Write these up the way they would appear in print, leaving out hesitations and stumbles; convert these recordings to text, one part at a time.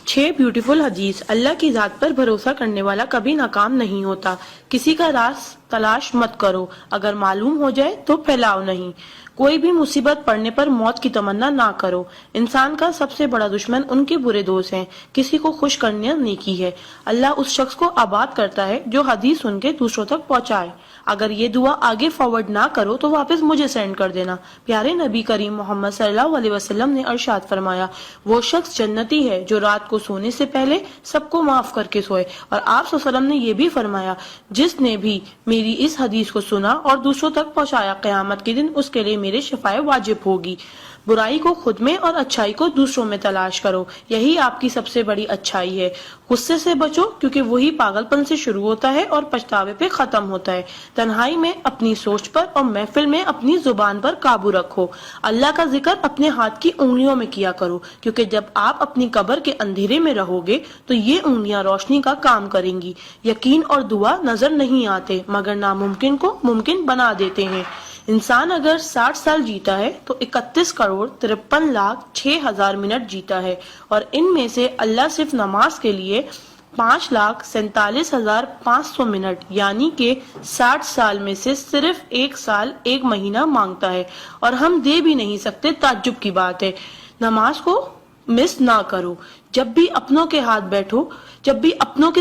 6 beautiful हदीस। अल्लाह की जात पर भरोसा करने वाला कभी नाकाम नहीं होता। किसी का राज तलाश मत करो, अगर मालूम हो जाए तो फैलाओ नहीं। कोई भी मुसीबत पड़ने पर मौत की तमन्ना ना करो। इंसान का सबसे बड़ा दुश्मन उनके बुरे दोस्त हैं। किसी को खुश करना नेकी है। अल्लाह उस शख्स को आबाद करता है जो हदीस सुन के दूसरों तक पहुंचाए। अगर ये दुआ आगे फॉरवर्ड ना करो तो वापस मुझे सेंड कर देना। प्यारे नबी करीम मोहम्मद सल्लल्लाहु अलैहि वसल्लम ने इरशाद फरमाया, वो शख्स जन्नती है जो रात को सोने से पहले सबको माफ करके सोए। और आप सल्लल्लाहु अलैहि वसल्लम ने ये भी फरमाया, जिसने भी मेरी इस हदीस को सुना और दूसरों तक पहुंचाया, क़यामत के दिन उसके लिए मेरे शिफाए वाजिब होगी। बुराई को खुद में और अच्छाई को दूसरों में तलाश करो, यही आपकी सबसे बड़ी अच्छाई है। गुस्से से बचो क्योंकि वही पागलपन से शुरू होता है और पछतावे पे खत्म होता है। तन्हाई में अपनी सोच पर और महफिल में अपनी जुबान पर काबू रखो। अल्लाह का जिक्र अपने हाथ की उंगलियों में किया करो, क्योंकि जब आप अपनी कब्र के अंधेरे में रहोगे तो ये उंगलियां रोशनी का काम करेंगी। यकीन और दुआ नजर नहीं आते मगर नामुमकिन को मुमकिन बना देते हैं। इंसान अगर 60 साल जीता है तो 31,53,06,000 मिनट जीता है, और इनमें से अल्लाह सिर्फ नमाज के लिए 5,47,500 मिनट यानी कि 60 साल में से सिर्फ 1 साल 1 महीना मांगता है, और हम दे भी नहीं सकते। ताज्जुब की बात है। नमाज को मिस ना करो। जब भी अपनों के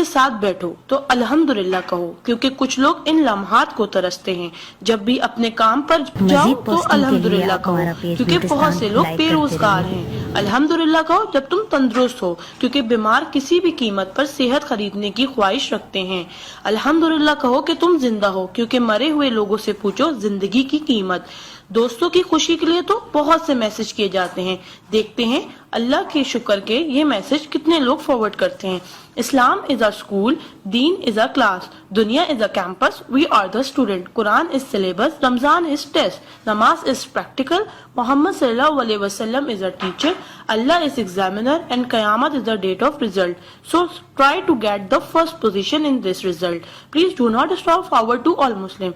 साथ बैठो तो अल्हम्दुलिल्लाह कहो, क्योंकि कुछ लोग इन लम्हात को तरसते हैं। जब भी अपने काम पर जाओ तो अल्हम्दुलिल्लाह कहो, क्योंकि बहुत से लोग बेरोजगार हैं। अल्हम्दुलिल्लाह कहो जब तुम तंदुरुस्त हो, क्योंकि बीमार किसी भी कीमत पर सेहत खरीदने की ख्वाहिश रखते हैं। अल्हम्दुलिल्लाह कहो कि तुम जिंदा हो, क्योंकि मरे हुए लोगों से पूछो जिंदगी की कीमत। दोस्तों की खुशी के लिए तो बहुत से मैसेज किए जाते हैं, देखते हैं अल्लाह के शुक्र के ये मैसेज कितने लोग फॉरवर्ड करते हैं। इस्लाम इज अ स्कूल, दीन इज अ क्लास, दुनिया is a campus, we are the student, Quran is syllabus, Ramzan is test, नमाज इज प्रैक्टिकल, मोहम्मद सल्लल्लाहु अलैहि वसल्लम is a teacher, Allah is examiner and कयामत is the date of result. So try to get the first position in this result. Please do not stop forward to all Muslim.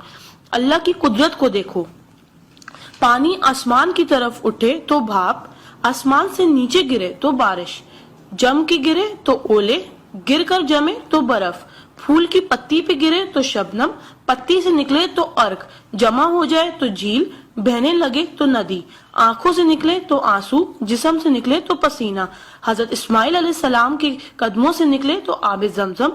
Allah की कुदरत को देखो। पानी आसमान की तरफ उठे तो भाप, आसमान से नीचे गिरे तो बारिश, जम के गिरे तो ओले, गिर कर जमे तो बर्फ, फूल की पत्ती पे गिरे तो शबनम, पत्ती से निकले तो अर्क, जमा हो जाए तो झील, बहने लगे तो नदी, आंखों से निकले तो आंसू, जिस्म से निकले तो पसीना, हजरत इस्माइल अलैहिस्सलाम के कदमों से निकले तो आबे जमजम,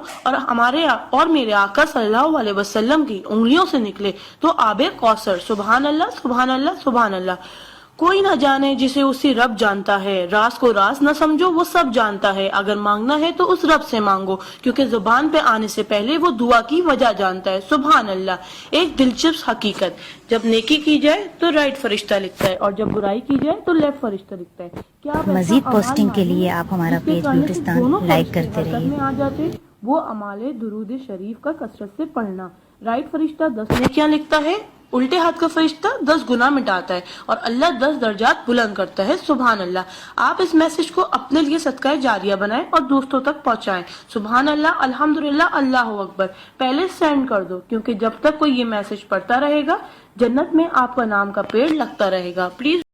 और मेरे आका सल्लल्लाहु अलैहि वसल्लम की उंगलियों से निकले तो आबे कौसर। सुभान अल्लाह, सुभान अल्लाह, सुभान अल्लाह। कोई ना जाने जिसे उसी रब जानता है। राज को राज न समझो, वो सब जानता है। अगर मांगना है तो उस रब से मांगो, क्योंकि जुबान पे आने से पहले वो दुआ की वजह जानता है। सुभान अल्लाह। एक दिलचस्प हकीकत, जब नेकी की जाए तो राइट फरिश्ता लिखता है, और जब बुराई की जाए तो लेफ्ट फरिश्ता लिखता है। क्या मजीद पोस्टिंग के लिए आप हमारा पेज ब्यूटिस्तान लाइक करते रहिए। आ जाते वो अमाले दुरूद शरीफ का कसरत से पढ़ना। राइट फरिश्ता 10 नेकियां लिखता है, उल्टे हाथ का फरिश्ता 10 गुनाह मिटाता है, और अल्लाह 10 दर्जात बुलंद करता है। सुभान अल्लाह। आप इस मैसेज को अपने लिए सदका जारिया बनाएं और दोस्तों तक पहुंचाएं। सुभान अल्लाह, अल्हम्दुलिल्लाह, अल्लाह अकबर पहले सेंड कर दो, क्योंकि जब तक कोई ये मैसेज पढ़ता रहेगा जन्नत में आपका नाम का पेड़ लगता रहेगा। प्लीज